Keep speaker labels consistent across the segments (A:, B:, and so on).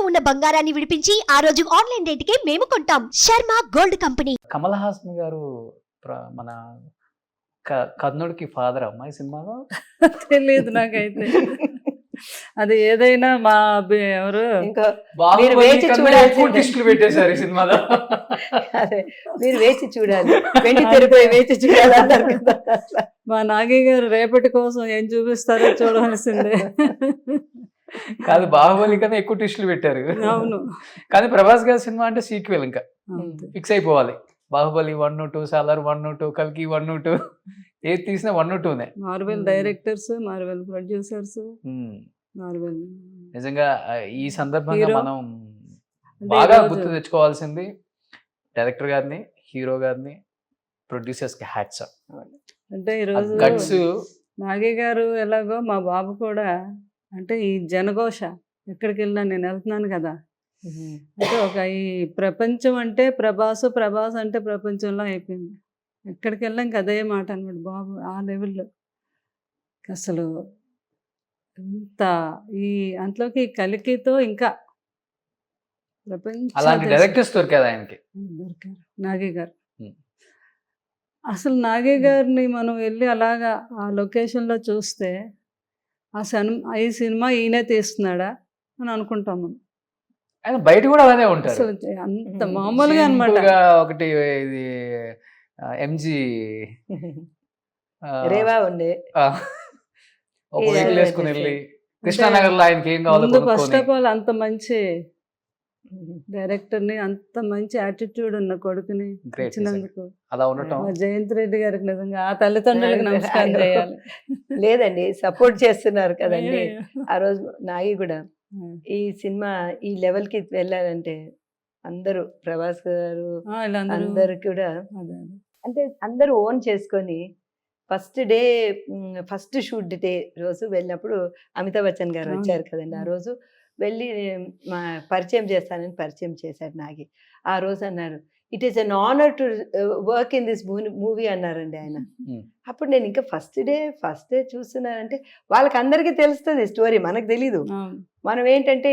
A: ఇంట్లో ఉన్న బంగారాన్ని విడిపించి ఆ రోజు ఆన్లైన్ రేటుకే మేము కొంటాం. Sharma gold company.
B: కమల్ హాసన్ గారు మన కర్ణుడికి ఫాదర్ అమ్మాయి సినిమాలో
C: తెలియదు నాకైతే. అది ఏదైనా మా ఎవరు
D: ఇంకా మీరు వేచి చూడాల్సిందే.
B: ట్విస్టులు పెట్టేశారు ఈ సినిమాలో.
D: అదే మీరు వేచి చూడాలి, వెండి తెరపై వేచి చూడాలి అన్నారు కదా.
C: మా నాగి గారు రేపటి కోసం ఏం చూపిస్తారో చూడవలసిందే.
B: కాదు, బాహుబలి కన్నా ఎక్కువ ట్విస్టులు పెట్టారు.
C: అవును,
B: కానీ ప్రభాస్ గారి సినిమా అంటే సీక్వెల్, ఇంకా
C: అంతే.
B: ఫిక్స్ అయిపోవాలి. బాహుబలి 1, 2, సాలార్ 1, 2, కల్కి 1, 2, ఏది తీసినా 1, 2నే.
C: Marvel directors, Marvel producers, Marvel
B: నిజంగా ఈ సందర్భంగా
C: హీరో.
B: మనం
C: అంటే
B: బాగా
C: ఈరోజు-
B: గుర్తు తెచ్చుకోవాల్సింది డైరెక్టర్ గారిని, హీరో గారిని, ప్రొడ్యూసర్స్ కి హ్యాట్స్ ఆఫ్.
C: అంటే ఈరోజు
B: గట్స్
C: నాగి గారు ఎలాగో మా బాబు కూడా, అంటే ఈ జనఘోష ఎక్కడికి వెళ్ళినా నేను వెళ్తున్నాను కదా, అంటే ఒక ఈ ప్రపంచం అంటే ప్రభాస్, ప్రభాస్ అంటే ప్రపంచంలో అయిపోయింది. ఎక్కడికి వెళ్ళాం అదే మాట అన్నమాట బాబు. ఆ లెవెల్లో అసలు ఇంత ఈ అంట్లోకి కలికితో ఇంకా ప్రపంచ
B: అలాంటి డైరెక్టర్స్ దొరికారు ఆయనకి.
C: దొరికారు నాగి గారు.
B: Hmm.
C: అసలు నాగి గారిని మనం వెళ్ళి అలాగా ఆ లొకేషన్లో చూస్తే ఈ సినిమా ఈయనే తీస్తున్నాడా అని అనుకుంటాం మనం.
B: ఆయన బయట కూడా అలానే ఉంటారు.
C: అసలు అంత మామూలుగా అనమాట.
B: Simple గా ఒకటి ఇది ఎంజీ
D: రేవా ఉండే
B: ఒక వెహికల్ వేసుకుని వెళ్ళి కృష్ణానగర్ లో ఆయనకి ఏం కావాలో
C: ముందు ఫస్ట్
B: కొనుక్కొని.
C: ఆఫ్ ఆల్ అంత మంచి డైరెక్టర్ని, అంత మంచి యాటిట్యూడ్ ఉన్న కొడుకుని
B: Great,
C: ఇచ్చినందుకు
B: అలా ఉండటం.
C: మా జయంత్ రెడ్డి గారికి నిజంగా ఆ తల్లిదండ్రులకు నమస్కారం చేయాలి.
D: లేదండి, సపోర్ట్ చేస్తున్నారు కదండి. ఆ రోజు నాగి కూడా ఈ సినిమా ఈ లెవెల్ కి వెళ్ళాలంటే అందరూ ప్రభాస్ గారు
C: వీళ్ళందరూ
D: అందరు కూడా
C: అదే అదే.
D: అంటే అందరూ ఓన్ చేసుకొని ఫస్ట్ షూట్ డే రోజు వెళ్ళినప్పుడు అమితాబ్ బచ్చన్ గారు
C: అవును.
D: వచ్చారు కదండి. ఆ రోజు వెళ్ళి మా పరిచయం చేస్తానని పరిచయం చేశారు నాగి. ఆ రోజు అన్నారు, it is an honour to work in this movie అన్నారండి ఆయన.
B: Hmm.
D: అప్పుడు నేను ఇంకా ఫస్ట్ డే చూస్తున్నానంటే వాళ్ళకి అందరికీ తెలుస్తుంది స్టోరీ, మనకు తెలీదు.
C: అవును.
D: మనం ఏంటంటే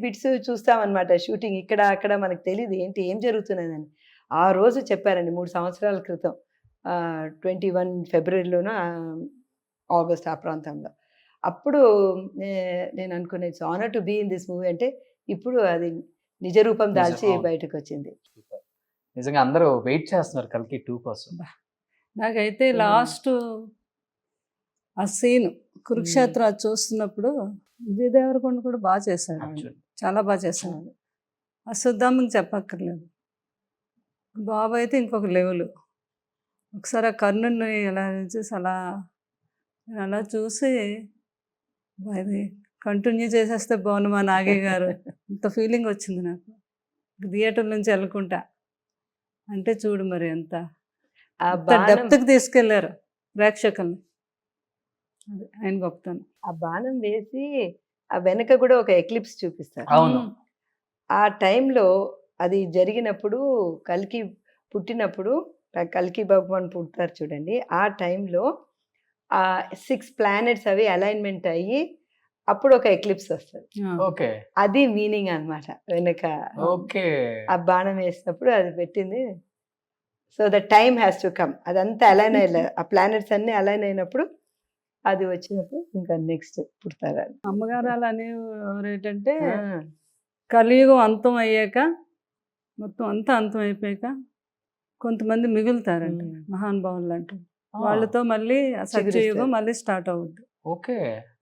D: బిట్స్ చూస్తామన్నమాట. షూటింగ్ ఇక్కడ అక్కడ మనకు తెలియదు ఏం జరుగుతున్నదని. ఆ రోజు చెప్పారండి 3 సంవత్సరాల క్రితం, 21 ఫిబ్రవరిలోనూ ఆగస్ట్ ఆ ప్రాంతంలో. అప్పుడు నేను అనుకున్నా it's honour to be in this movie అంటే ఇప్పుడు అది నిజ రూపం దాల్చి
B: అవును.
D: బయటకు వచ్చింది.
B: నిజంగా అందరూ వెయిట్ చేస్తున్నారు కల్కి 2 కోసం.
C: నాకైతే లాస్ట్ ఆ సీన్ కురుక్షేత్ర అది చూస్తున్నప్పుడు విజయ్ దేవరకొండ కూడా బాగా చేశాడు.
B: Actually.
C: చాలా బాగా చేశాడు. ఆ సుద్దాముకి చెప్పక్కర్లేదు. బాబు అయితే ఇంకొక లెవెల్. ఒకసారి ఆ కర్ణుని ఎలా చూసి అలా చూసి అది కంటిన్యూ చేసేస్తే బాగుంది మా నాగయ్య గారు. ఇంత ఫీలింగ్ వచ్చింది నాకు థియేటర్ నుంచి వెళ్ళకుంటా. అంటే చూడు మరి ఎంత
D: ఆ బాణం
C: డెప్త్కి తీసుకెళ్లారు ప్రేక్షకుల్ని. అది ఆయన గొప్పతనం.
D: ఆ బాణం వేసి ఆ వెనక కూడా ఒక ఎక్లిప్స్ చూపిస్తారు.
B: అవును.
D: ఆ టైంలో అది జరిగినప్పుడు కల్కి పుట్టినప్పుడు, కల్కి భగవాన్ పుడతారు చూడండి, ఆ టైంలో ఆ 6 ప్లానెట్స్ అవి అలైన్మెంట్ అయ్యి అప్పుడు ఒక ఎక్లిప్స్ వస్తుంది.
B: ఓకే
D: అది మీనింగ్ అన్నమాట వెనక.
B: ఓకే.
D: ఆ బాణం వేసినప్పుడు అది పెట్టింది. So the time has to come. అదంతా అలైన్ అయ్యే, ఆ ప్లానెట్స్ అన్ని అలైన్ అయినప్పుడు అది వచ్చినప్పుడు ఇంకా నెక్స్ట్ పుడతారు.
C: అమ్మగారు అలా అనేవారు ఏంటంటే కలియుగం అంతం అయ్యాక, మొత్తం అంతా అంతం అయిపోయాక కొంతమంది మిగులుతారంట మహానుభావులు అంటారు. వాళ్ళతో మళ్ళీ ఆ సత్యయుగం మళ్ళీ స్టార్ట్ అవుద్ది
B: ఓకే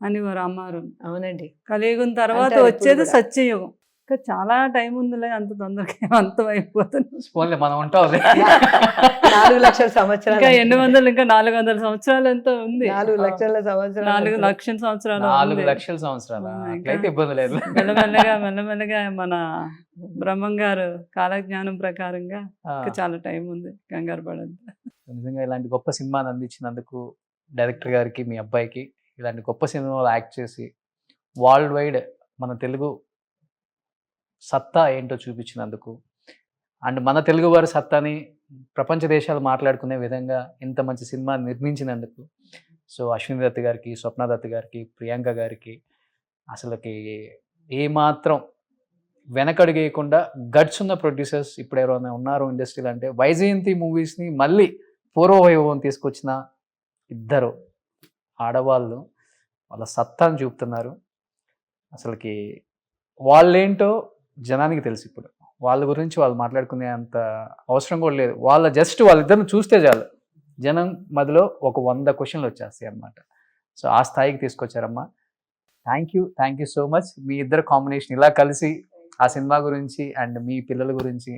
C: అని వారు అమ్మారు.
D: అవునండి.
C: కలియుగం తర్వాత
D: అంటారు ఇప్పుడు
C: వచ్చేది
D: కూడా.
C: సత్యయుగం. ఇంకా చాలా టైం ఉందిలే, అంత తొందరగా అంతం అయిపోతుంది.
B: పోన్లే, మనం ఉంటాం.
D: 4 లక్షల సంవత్సరాలు.
C: ఇంకా 800 ఇంకా 400 సంవత్సరాలు ఎంతో ఉంది.
D: 4 లక్షల సంవత్సరాలు.
C: 4 లక్షల సంవత్సరాలు
B: 4 లక్షల సంవత్సరాలు. అట్లయితే ఇబ్బంది లేదు.
C: మెల్లమెల్లగా మన బ్రహ్మం గారు కాలజ్ఞానం ప్రకారంగా ఇంకా చాలా టైం ఉంది, కంగారు పడద్దు.
B: నిజంగా ఇలాంటి గొప్ప సినిమాని అందించినందుకు డైరెక్టర్ గారికి, మీ అబ్బాయికి, ఇలాంటి గొప్ప సినిమాలో యాక్ట్ చేసి వరల్డ్ వైడ్ మన తెలుగు సత్తా ఏంటో చూపించినందుకు, అండ్ మన తెలుగు వారి సత్తాని ప్రపంచ దేశాలు మాట్లాడుకునే విధంగా ఇంత మంచి సినిమా నిర్మించినందుకు, సో అశ్విని దత్ గారికి, స్వప్న దత్ గారికి, ప్రియాంక గారికి అసలుకి ఏమాత్రం వెనకడుగేయకుండా గట్స్ ఉన్న ప్రొడ్యూసర్స్ ఇప్పుడు ఎవరైనా ఉన్నారు ఇండస్ట్రీలో అంటే వైజయంతి మూవీస్ని మళ్ళీ పూర్వవైభవం తీసుకొచ్చిన ఇద్దరు ఆడవాళ్ళు వాళ్ళ సత్తాను చూపుతున్నారు. అసలుకి వాళ్ళేంటో జనానికి తెలుసు. ఇప్పుడు వాళ్ళ గురించి వాళ్ళు మాట్లాడుకునే అంత అవసరం కూడా లేదు. వాళ్ళిద్దరిని చూస్తే చాలు జనం మధ్యలో ఒక 100 క్వశ్చన్లు వచ్చేస్తాయి అన్నమాట. సో ఆ స్థాయికి తీసుకొచ్చారమ్మా. Thank you so much. మీ ఇద్దరు కాంబినేషన్ ఇలా కలిసి ఆ సినిమా గురించి అండ్ మీ పిల్లల గురించి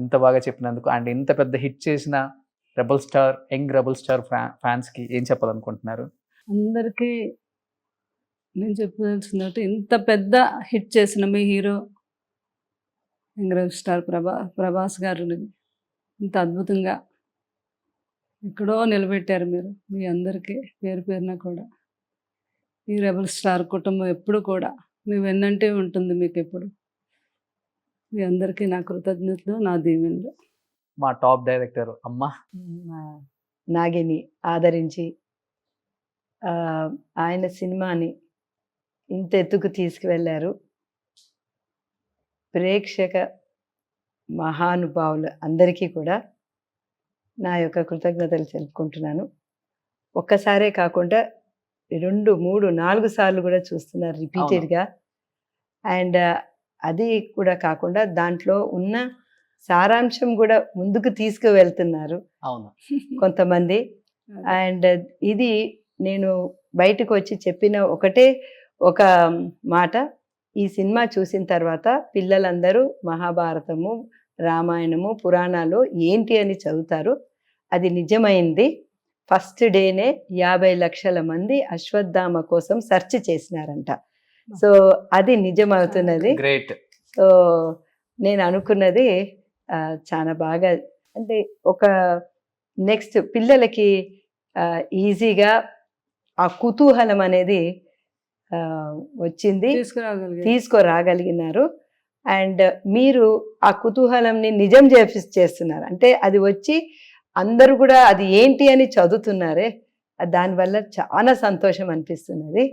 B: ఇంత బాగా చెప్పినందుకు అండ్ ఇంత పెద్ద హిట్ చేసిన యంగ్ రెబల్ స్టార్ ఫ్యాన్స్కి ఏం చెప్పాలనుకుంటున్నారు?
C: అందరికీ నేను చెప్పదలుచుకున్నట్టు, ఇంత పెద్ద హిట్ చేసిన మీ hero young rebel star Prabhas గారిని ఇంత అద్భుతంగా ఎక్కడో నిలబెట్టారు మీరు. మీ అందరికీ పేరు పేరున కూడా ఈ రెబల్ స్టార్ కుటుంబం ఎప్పుడు కూడా మీ వెన్నంటే ఉంటుంది. మీకు ఎప్పుడు మీ అందరికీ నా కృతజ్ఞతలు, నా దీవెనలు.
B: మా టాప్ డైరెక్టర్ అమ్మ
D: నాగిని ఆదరించి ఆయన సినిమాని ఇంత ఎత్తుకు తీసుకువెళ్ళారు. ప్రేక్షక మహానుభావులు అందరికీ కూడా నా యొక్క కృతజ్ఞతలు తెలుపుకుంటున్నాను. ఒక్కసారే కాకుండా 2, 3, 4 సార్లు కూడా చూస్తున్నారు రిపీటెడ్గా. అండ్ అది కూడా కాకుండా దాంట్లో ఉన్న సారాంశం కూడా ముందుకు తీసుకువెళ్తున్నారు
B: అవును
D: కొంతమంది. అండ్ ఇది నేను బయటకు వచ్చి చెప్పిన ఒక మాట, ఈ సినిమా చూసిన తర్వాత పిల్లలందరూ మహాభారతము, రామాయణము, పురాణాలు ఏంటి అని చదువుతారు. అది నిజమైంది. ఫస్ట్ డేనే 50 లక్షల మంది అశ్వత్థామ కోసం సెర్చ్ చేసినారంట. సో అది నిజమవుతున్నది.
B: గ్రేట్.
D: సో నేను అనుకున్నది చాలా బాగా, అంటే ఒక నెక్స్ట్ పిల్లలకి ఈజీగా ఆ కుతూహలం అనేది వచ్చింది, తీసుకురాగలిగినారు. అండ్ మీరు ఆ కుతూహలంని నిజం చేస్తున్నారు. అంటే అది వచ్చి అందరూ కూడా అది ఏంటి అని చదువుతున్నారే, దానివల్ల చాలా సంతోషం అనిపిస్తున్నది.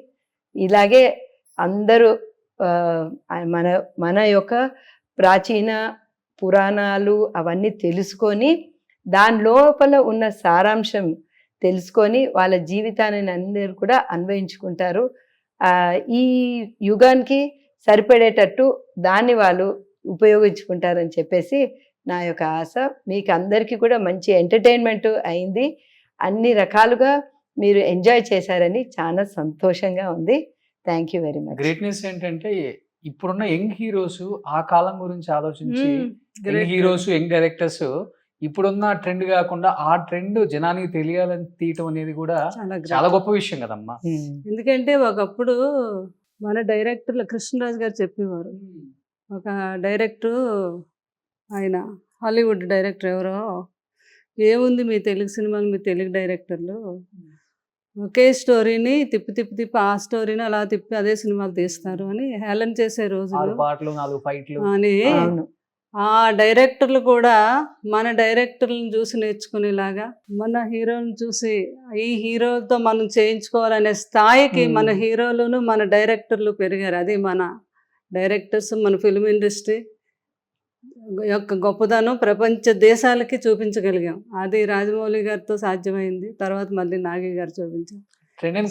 D: ఇలాగే అందరూ మన యొక్క ప్రాచీన పురాణాలు అవన్నీ తెలుసుకొని దాని లోపల ఉన్న సారాంశం తెలుసుకొని వాళ్ళ జీవితాన్ని అందరూ కూడా అన్వయించుకుంటారు. ఈ యుగానికి సరిపడేటట్టు దాన్ని వాళ్ళు ఉపయోగించుకుంటారని చెప్పేసి నా యొక్క ఆశ. మీకు అందరికీ కూడా మంచి ఎంటర్టైన్మెంట్ అయింది, అన్ని రకాలుగా మీరు ఎంజాయ్ చేశారని చాలా సంతోషంగా ఉంది. Thank you very much.
B: Greatness ఏంటంటే ఇప్పుడున్న యంగ్ హీరోస్ ఆ కాలం గురించి ఆలోచించి యంగ్ హీరోస్ యంగ్ డైరెక్టర్స్ ఇప్పుడున్న ట్రెండ్ కాకుండా ఆ ట్రెండ్ జనానికి తెలియాలని తీయటం అనేది కూడా చాలా గొప్ప విషయం కదమ్మా.
C: ఎందుకంటే ఒకప్పుడు మన డైరెక్టర్లు కృష్ణరాజు గారు చెప్పేవారు, ఒక డైరెక్టర్, ఆయన హాలీవుడ్ డైరెక్టర్ ఎవరో, ఏముంది మీ తెలుగు సినిమాలు, మీ తెలుగు డైరెక్టర్లు ఒకే స్టోరీని తిప్పి ఆ స్టోరీని అలా తిప్పి అదే సినిమాలు తీస్తారు అని హేళన చేసే రోజులు అని. ఆ డైరెక్టర్లు కూడా మన డైరెక్టర్లను చూసి నేర్చుకునేలాగా, మన హీరోలను చూసి ఈ హీరోలతో మనం చేయించుకోవాలనే స్థాయికి మన హీరోలను మన డైరెక్టర్లు పెరిగారు. అది మన డైరెక్టర్స్, మన ఫిల్మ్ ఇండస్ట్రీ యొక్క గొప్పదనం ప్రపంచ దేశాలకి చూపించగలిగాం. అది రాజమౌళి గారితో సాధ్యమైంది. తర్వాత మళ్ళీ నాగి గారు చూపించారు,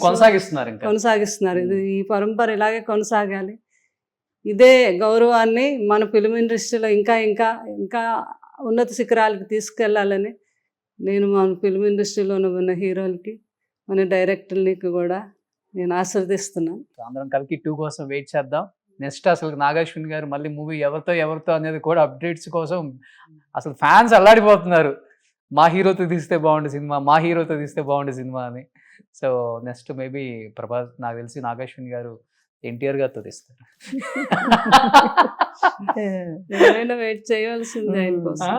C: కొనసాగిస్తున్నారు. ఇది ఈ పరంపర ఇలాగే కొనసాగాలి. ఇదే గౌరవాన్ని మన ఫిల్మ్ ఇండస్ట్రీలో ఇంకా ఇంకా ఇంకా ఉన్నత శిఖరాలకు తీసుకెళ్లాలని నేను మన ఫిల్మ్ ఇండస్ట్రీలో ఉన్న హీరోలకి, మన డైరెక్టర్లకి కూడా నేను ఆశీర్దిస్తున్నాను.
B: అందరం కలికి 2 కోసం వెయిట్ చేద్దాం. నెక్స్ట్ అసలు నాగాశ్విన్ గారు మళ్ళీ మూవీ ఎవరితో అనేది కూడా అప్డేట్స్ కోసం అసలు ఫ్యాన్స్ అల్లాడిపోతున్నారు. మా హీరోతో తీస్తే బాగుండే సినిమా అని. సో నెక్స్ట్ మేబీ ప్రభాస్, నాకు తెలిసి నాగాశ్విన్ గారు ఎన్టీఆర్ గారితో తీస్తారు.
C: వెయిట్ చేయాల్సిందే ఆయన కోసం.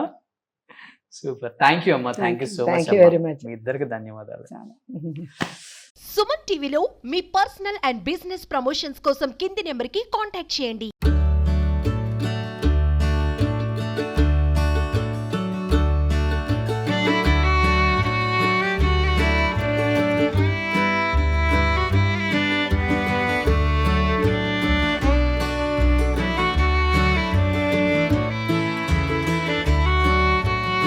B: సూపర్. థ్యాంక్ యూ అమ్మా. Thank you so much. మీ ఇద్దరికి ధన్యవాదాలు.
A: సుమన్ టీవీలో మీ పర్సనల్ అండ్ బిజినెస్ ప్రమోషన్స్ కోసం కింది నెంబర్కి కాంటాక్ట్ చేయండి.